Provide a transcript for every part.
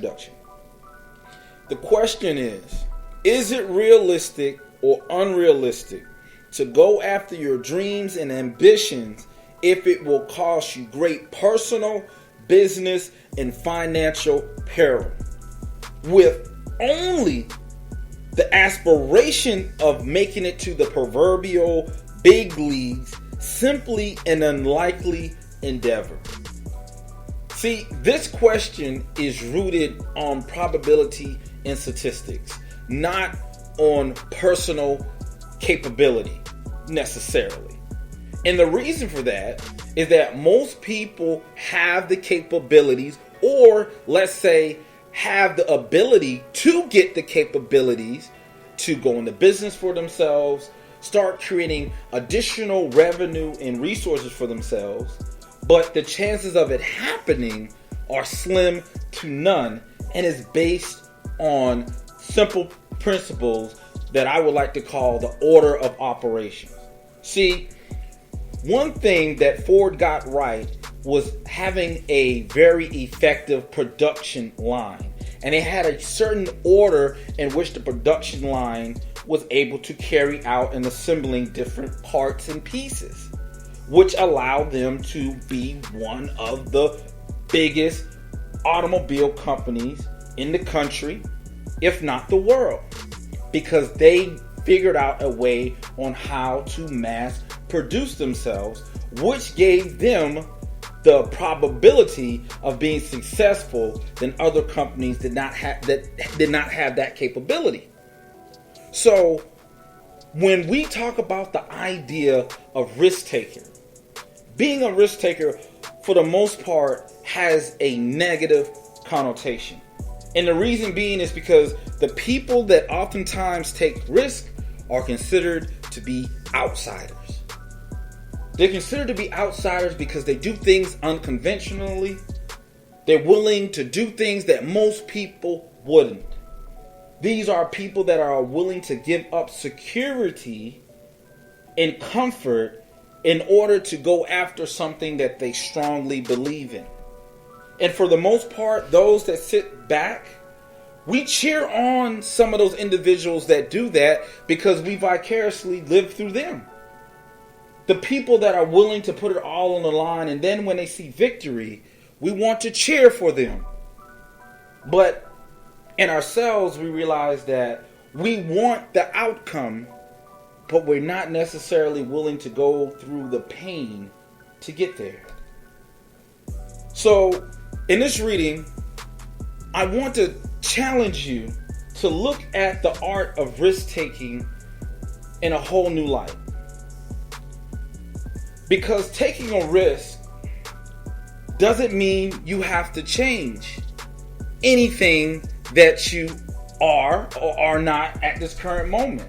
introduction. The question is it realistic or unrealistic to go after your dreams and ambitions if it will cost you great personal, business, and financial peril, with only the aspiration of making it to the proverbial big leagues simply an unlikely endeavor? See, this question is rooted on probability and statistics, not on personal capability necessarily. And the reason for that is that most people have the capabilities, or let's say have the ability to get the capabilities to go into business for themselves, start creating additional revenue and resources for themselves, but the chances of it happening are slim to none, and is based on simple principles that I would like to call the order of operations. See, one thing that Ford got right was having a very effective production line. And it had a certain order in which the production line was able to carry out and assembling different parts and pieces, which allowed them to be one of the biggest automobile companies in the country, if not the world, because they figured out a way on how to mass produce themselves, which gave them the probability of being successful than other companies did not have that capability. So when we talk about the idea of risk taker, being a risk taker for the most part has a negative connotation. And the reason being is because the people that oftentimes take risk are considered to be outsiders. They're considered to be outsiders because they do things unconventionally. They're willing to do things that most people wouldn't. These are people that are willing to give up security and comfort in order to go after something that they strongly believe in. And for the most part, those that sit back, we cheer on some of those individuals that do that because we vicariously live through them. The people that are willing to put it all on the line, and then when they see victory, we want to cheer for them. But in ourselves, we realize that we want the outcome, but we're not necessarily willing to go through the pain to get there. So, in this reading, I want to challenge you to look at the art of risk-taking in a whole new light. Because taking a risk doesn't mean you have to change anything that you are or are not at this current moment.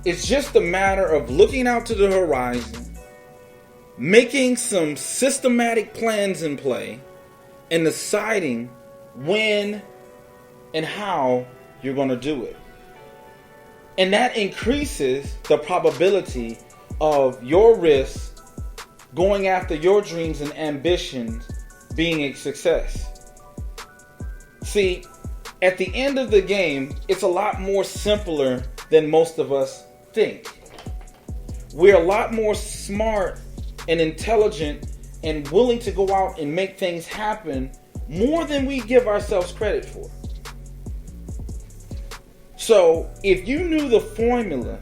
It's just a matter of looking out to the horizon, making some systematic plans in play, and deciding when and how you're going to do it. And that increases the probability of your risk going after your dreams and ambitions being a success. See, at the end of the game, it's a lot more simpler than most of us think. We're a lot more smart and intelligent and willing to go out and make things happen more than we give ourselves credit for. So, if you knew the formula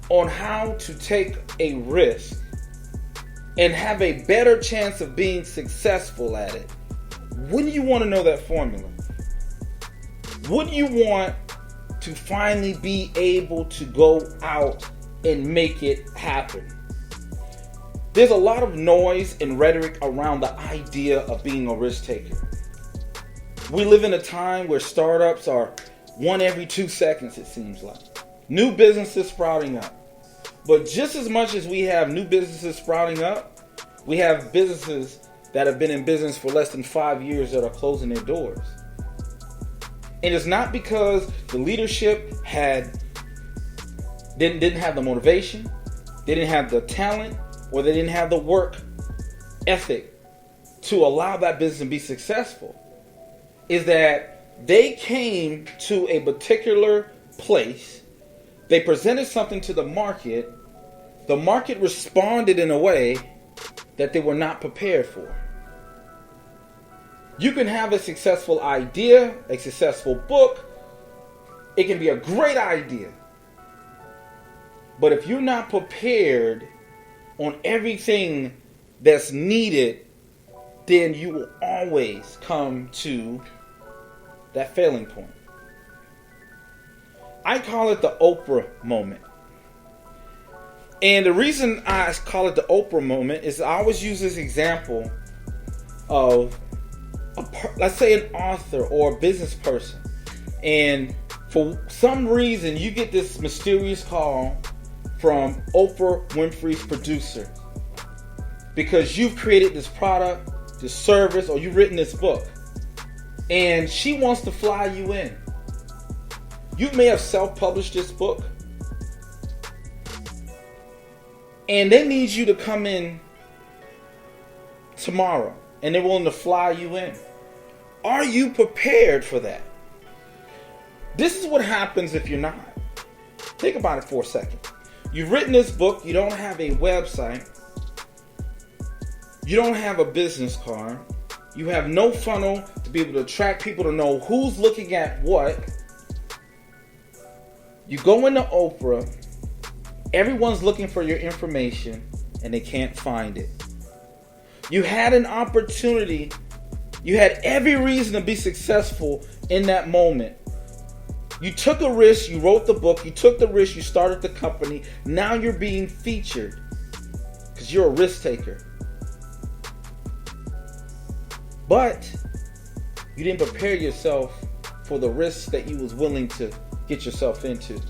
on how to take a risk and have a better chance of being successful at it, wouldn't you want to know that formula? Wouldn't you want to finally be able to go out and make it happen? There's a lot of noise and rhetoric around the idea of being a risk taker. We live in a time where startups are one every 2 seconds, it seems like. New businesses sprouting up. But just as much as we have new businesses sprouting up, we have businesses that have been in business for less than 5 years that are closing their doors. And it's not because the leadership didn't have the motivation, they didn't have the talent, or they didn't have the work ethic to allow that business to be successful. is that they came to a particular place, they presented something to the market responded in a way that they were not prepared for. You can have a successful idea, a successful book. It can be a great idea. But if you're not prepared on everything that's needed, then you will always come to that failing point. I call it the Oprah moment. And the reason I call it the Oprah moment is I always use this example of, let's say, an author or a business person. And for some reason, you get this mysterious call from Oprah Winfrey's producer because you've created this product, this service, or you've written this book. And she wants to fly you in. You may have self-published this book. And they need you to come in tomorrow. And they're willing to fly you in. Are you prepared for that? This is what happens if you're not. Think about it for a second. You've written this book. You don't have a website. You don't have a business card. You have no funnel to be able to attract people to know who's looking at what. You go into Oprah. Everyone's looking for your information and they can't find it. You had an opportunity. You had every reason to be successful in that moment. You took a risk. You wrote the book. You took the risk. You started the company. Now you're being featured because you're a risk taker. But you didn't prepare yourself for the risks that you was willing to get yourself into.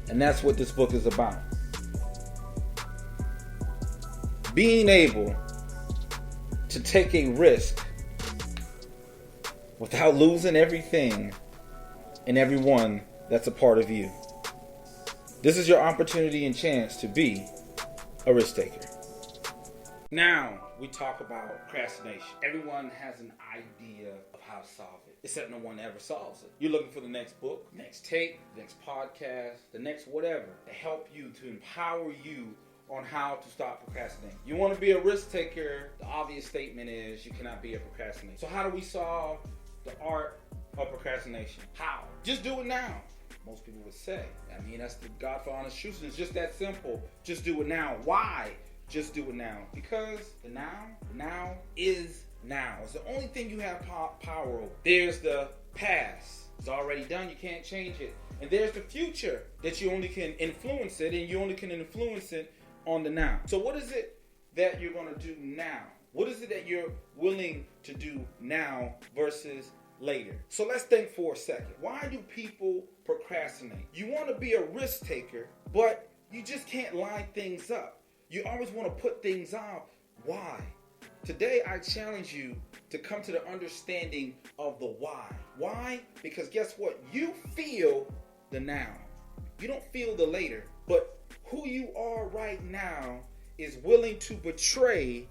And that's what this book is about. Being able to take a risk without losing everything and everyone that's a part of you. This is your opportunity and chance to be a risk taker. Now we talk about procrastination. Everyone has an idea of how to solve it, except no one ever solves it. You're looking for the next book, next tape, next podcast, the next whatever to help you, to empower you on how to stop procrastinating. You want to be a risk taker, the obvious statement is you cannot be a procrastinator. So how do we solve the art of procrastination? How? Just do it now. Most people would say. I mean, that's the God for honest truth. It's just that simple. Just do it now. Why? Just do it now. Because the now is now. It's the only thing you have power over. There's the past. It's already done. You can't change it. And there's the future that you only can influence it, and you only can influence it on the now. So what is it that you're going to do now? What is it that you're willing to do now versus later? So let's think for a second. Why do people procrastinate? You want to be a risk taker, but you just can't line things up. You always want to put things off. Why? Today I challenge you to come to the understanding of the why. Why? Because guess what? You feel the now. You don't feel the later. But who you are right now is willing to betray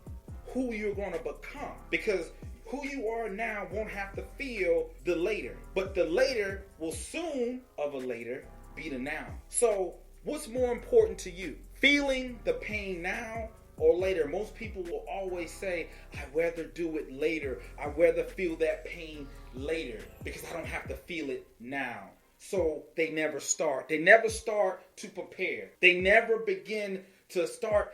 who you're going to become. Because who you are now won't have to feel the later. But the later will soon of a later be the now. So what's more important to you? Feeling the pain now or later? Most people will always say, I'd rather do it later. I'd rather feel that pain later because I don't have to feel it now. So they never start. They never start to prepare. They never begin to start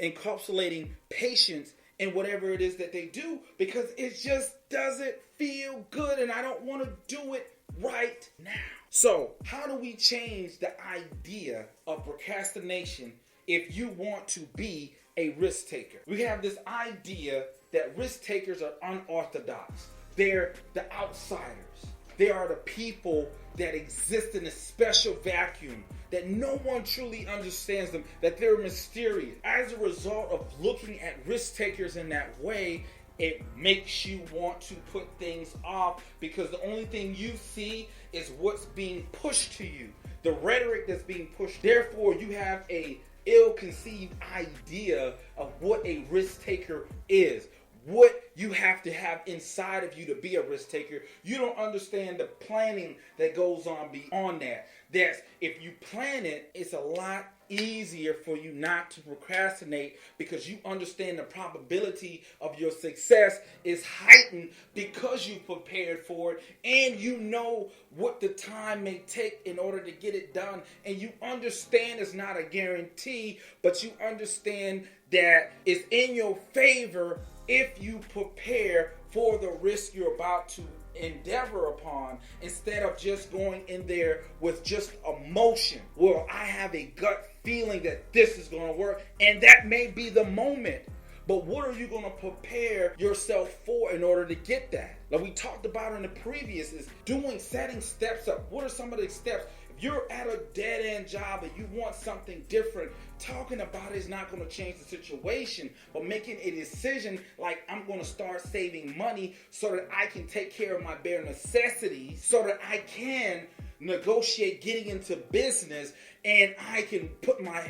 encapsulating patience in whatever it is that they do because it just doesn't feel good and I don't want to do it right now. So how do we change the idea of procrastination if you want to be a risk taker? We have this idea that risk takers are unorthodox. They're the outsiders. They are the people that exist in a special vacuum, that no one truly understands them, that they're mysterious. As a result of looking at risk takers in that way, it makes you want to put things off because the only thing you see is what's being pushed to you, the rhetoric that's being pushed. Therefore, you have a ill-conceived idea of what a risk taker is. what you have to have inside of you to be a risk taker. You don't understand the planning that goes on beyond that. That's if you plan it, it's a lot easier for you not to procrastinate because you understand the probability of your success is heightened because you prepared for it and you know what the time may take in order to get it done, and you understand it's not a guarantee, but you understand that it's in your favor if you prepare for the risk you're about to endeavor upon, instead of just going in there with just emotion. Well, I have a gut feeling that this is going to work, and that may be the moment. But what are you going to prepare yourself for in order to get that? Like we talked about in the previous, is setting steps up. What are some of the steps? If you're at a dead-end job and you want something different, talking about it is not going to change the situation, but making a decision like, I'm going to start saving money so that I can take care of my bare necessities, so that I can negotiate getting into business, and I can put my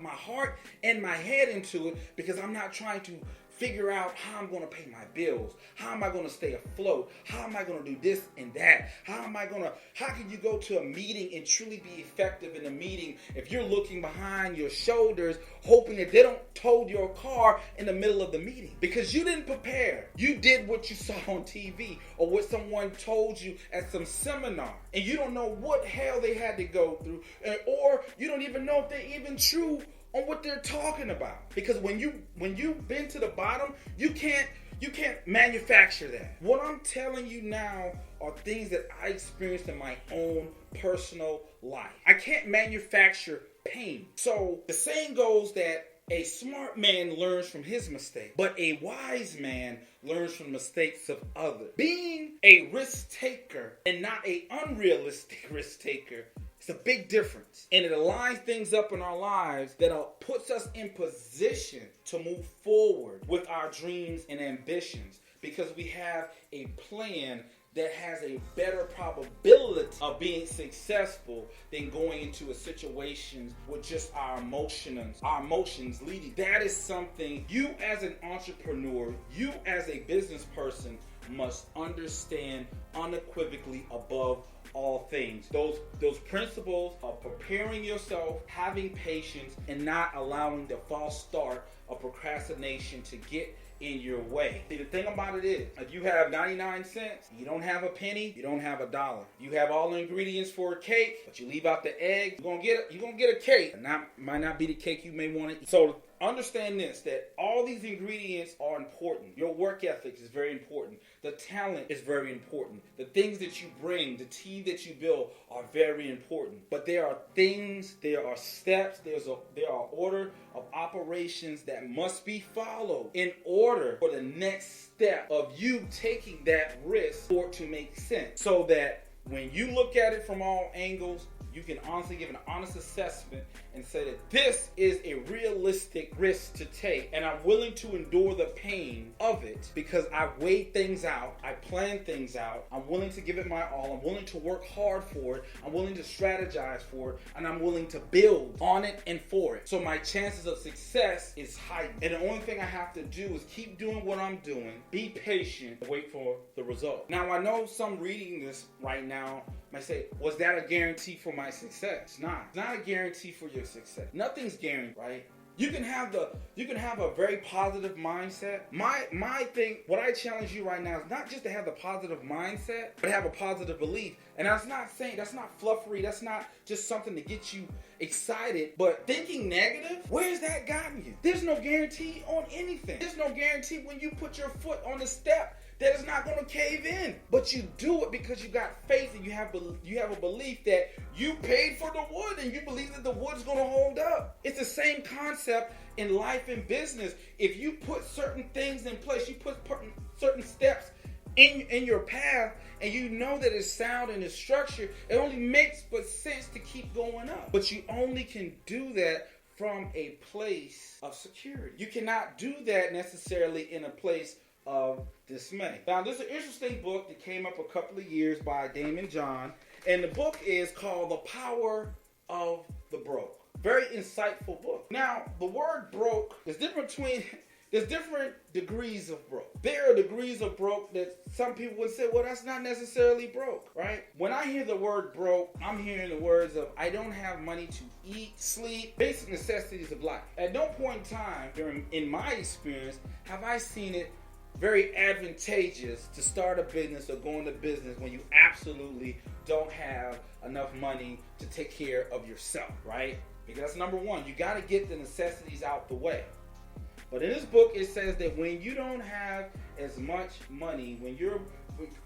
heart and my head into it, because I'm not trying to figure out how I'm going to pay my bills. How am I going to stay afloat? How am I going to do this and that? How can you go to a meeting and truly be effective in a meeting if you're looking behind your shoulders, hoping that they don't tow your car in the middle of the meeting? Because you didn't prepare. You did what you saw on TV or what someone told you at some seminar, and you don't know what hell they had to go through, or you don't even know if they're even true on what they're talking about. Because when you've been to the bottom, you can't manufacture that. What I'm telling you now are things that I experienced in my own personal life. I can't manufacture pain. So the saying goes that a smart man learns from his mistake, but a wise man learns from mistakes of others. Being a risk taker and not an unrealistic risk taker, it's a big difference, and it aligns things up in our lives that puts us in position to move forward with our dreams and ambitions, because we have a plan that has a better probability of being successful than going into a situation with just our emotions leading. That is something you as an entrepreneur, you as a business person must understand unequivocally above all things. Those principles of preparing yourself, having patience, and not allowing the false start of procrastination to get in your way. See, the thing about it is, if you have 99 cents, you don't have a penny, you don't have $1. You have all the ingredients for a cake, but you leave out the egg, you're gonna get a cake. And that might not be the cake you may want it. So understand this, that all these ingredients are important. Your work ethic is very important. The talent is very important. The things that you bring, the team that you build are very important. But there are things, there are steps, there are order of operations that must be followed in order for the next step of you taking that risk for it to make sense. So that when you look at it from all angles, you can honestly give an honest assessment and say that this is a realistic risk to take, and I'm willing to endure the pain of it because I weighed things out, I planned things out, I'm willing to give it my all, I'm willing to work hard for it, I'm willing to strategize for it, and I'm willing to build on it and for it. So my chances of success is heightened. And the only thing I have to do is keep doing what I'm doing, be patient, and wait for the result. Now, I know some reading this right now might say, was that a guarantee for my success? It's not. It's not a guarantee for your success. Nothing's guaranteed, right? You can have a very positive mindset. My thing, what I challenge you right now is not just to have the positive mindset, but have a positive belief. And that's not fluffery. That's not just something to get you excited. But thinking negative, where's that gotten you? There's no guarantee on anything. There's no guarantee when you put your foot on the step that is not going to cave in. But you do it because you got faith and you have a belief that you paid for the wood and you believe that the wood's going to hold up. It's the same concept in life and business. If you put certain things in place, you put certain steps in your path, and you know that it's sound and it's structured, it only makes sense to keep going up. But you only can do that from a place of security. You cannot do that necessarily in a place of dismay. Now, there's an interesting book that came up a couple of years by Damon John, and the book is called The Power of the Broke. Very insightful book. Now, the word broke is different between There's different degrees of broke. There are degrees of broke that some people would say, well, that's not necessarily broke, right? When I hear the word broke, I'm hearing the words of, I don't have money to eat, sleep, basic necessities of life. At no point in time in my experience have I seen it very advantageous to start a business or go into business when you absolutely don't have enough money to take care of yourself, right? Because that's number one. You got to get the necessities out the way. But in this book, it says that when you don't have as much money, when you're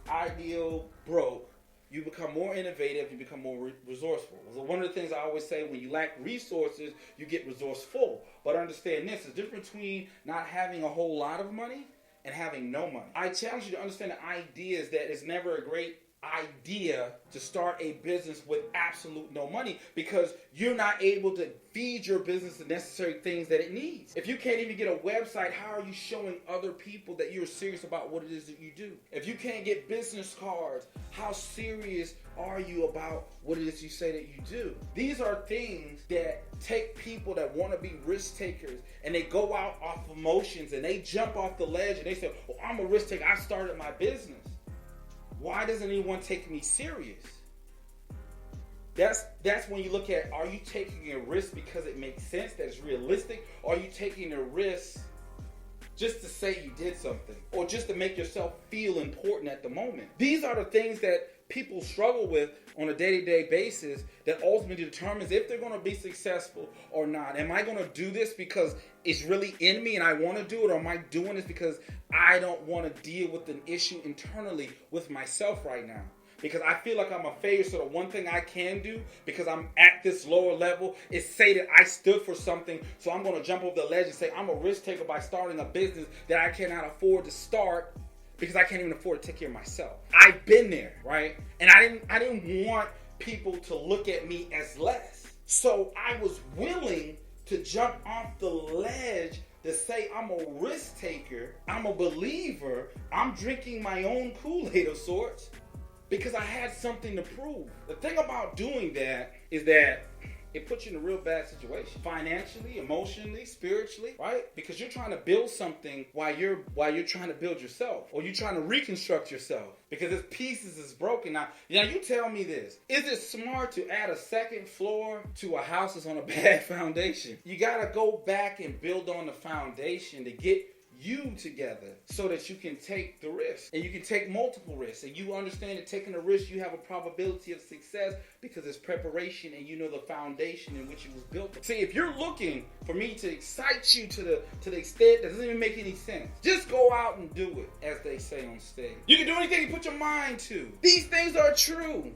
ideal broke, you become more innovative, you become more resourceful. So one of the things I always say, when you lack resources, you get resourceful. But understand this, the difference between not having a whole lot of money and having no money. I challenge you to understand the idea is that it's never a great idea to start a business with absolute no money, because you're not able to feed your business the necessary things that it needs. If you can't even get a website, how are you showing other people that you're serious about what it is that you do? If you can't get business cards, how serious are you about what it is you say that you do? These are things that take people that want to be risk takers and they go out off emotions and they jump off the ledge and they say, well, I'm a risk taker, I started my business. Why doesn't anyone take me serious? That's when you look at, are you taking a risk because it makes sense, that it's realistic, or are you taking a risk just to say you did something, or just to make yourself feel important at the moment? These are the things that people struggle with on a day-to-day basis that ultimately determines if they're going to be successful or not. Am I going to do this because it's really in me and I want to do it, or am I doing this because I don't want to deal with an issue internally with myself right now? Because I feel like I'm a failure, so the one thing I can do, because I'm at this lower level, is say that I stood for something, so I'm going to jump over the ledge and say I'm a risk taker by starting a business that I cannot afford to start because I can't even afford to take care of myself. I've been there, right? And I didn't want people to look at me as less. So I was willing to jump off the ledge to say I'm a risk taker, I'm a believer, I'm drinking my own Kool-Aid of sorts, because I had something to prove. The thing about doing that is that it puts you in a real bad situation. Financially, emotionally, spiritually, right? Because you're trying to build something while you're trying to build yourself. Or you're trying to reconstruct yourself. Because its pieces is broken. Now, you tell me this. Is it smart to add a second floor to a house that's on a bad foundation? You gotta go back and build on the foundation to get you together so that you can take the risk, and you can take multiple risks, and you understand that taking a risk, you have a probability of success because it's preparation and you know the foundation in which it was built. See, if you're looking for me to excite you to the extent that doesn't even make any sense, just go out and do it, as they say on stage. You can do anything you put your mind to. These things are true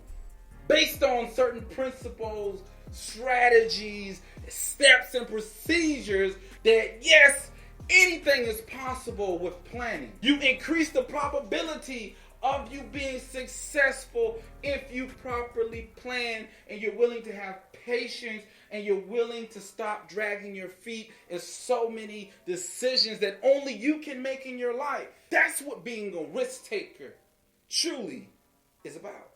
based on certain principles, strategies, steps, and procedures that, yes, anything is possible with planning. You increase the probability of you being successful if you properly plan and you're willing to have patience and you're willing to stop dragging your feet in so many decisions that only you can make in your life. That's what being a risk taker truly is about.